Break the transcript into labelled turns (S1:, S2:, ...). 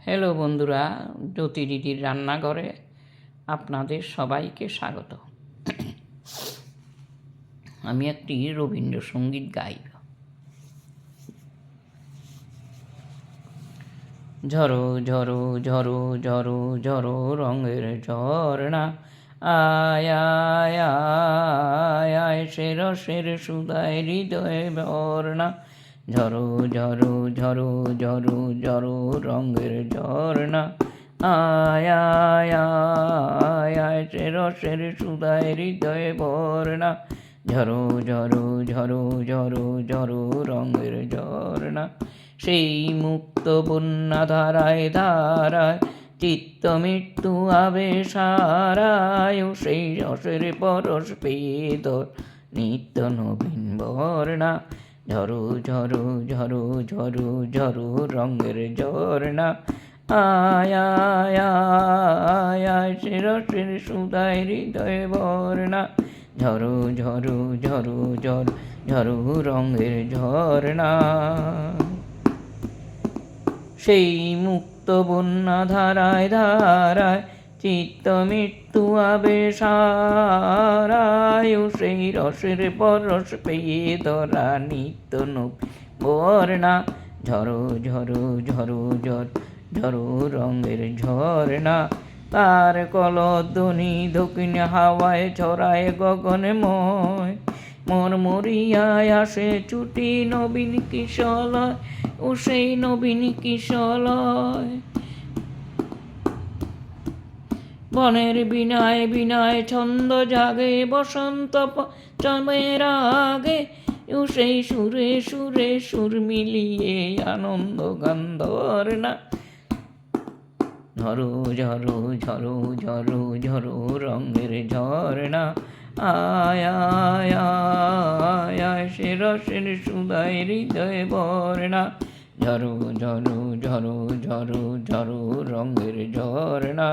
S1: Hello বন্ধুরা, জ্যোতিদিদির রান্নাঘরে আপনাদের সবাইকে স্বাগত। আমি একটি রবীন্দ্রসঙ্গীত গাইব। ঝরো ঝরো ঝরো ঝরো ঝরো রঙের ঝরনা, আয় আয় আয় আয় সে রসের সুধায় হৃদয়ে ভরনা। ঝরো ঝরো ঝরো ঝরো ঝরো রঙের ঝরনা, আয় আয় আয় আয় সে রসের সুধায় হৃদয়ে ভরনা। ঝরো ঝরো ঝরো ঝরো ঝরো রঙের ঝরনা, সেই মুক্ত বন্যা ধারায় ধারায় চিত্ত মৃত্যু আবেশ হারায়, সেই রসের পরশ পেয়ে ধর নিত্য নবীন বর্ণা। ঝরো ঝরো ঝরো ঝরো ঝরো রঙের ঝরনা, আয় আয় আয় আয় সে রসের সুধায় হৃদয়ে বর্ণা। ঝরো ঝরো ঝরো ঝরো ঝরো রঙের ঝরনা, সেই মুক্ত বন্যা ধারায় ধারায় চিত্ত মৃত্যু আবেশ হারায়, সেই রসের পরশ পেয়ে ধরা নিত্য বর্ণা। ঝরো ঝরো ঝরো ঝর ঝরো রঙের ঝরনা, তার কলধ্বনি দক্ষিণ হাওয়ায় ছড়ায় গগনময়। মরমরিয়ায় আসে ছুটি নবীন কিশলয়, ও সেই নবীন কিশলয় বনের বিনায় বিনায় ছন্দ জাগে বসন্ত পঞ্চমের আগে, ও সেই সুরে সুরে সুর মিলিয়ে আনন্দ গান্ধর্ণা। ঝরো ঝরো ঝরো ঝরো ঝরো রঙের ঝরনা, আয় আয় আয় আয় সে রসের সুধায় হৃদয়ে বর্ণা। ঝরো ঝরো ঝরো ঝরো ঝরো রঙের ঝরনা।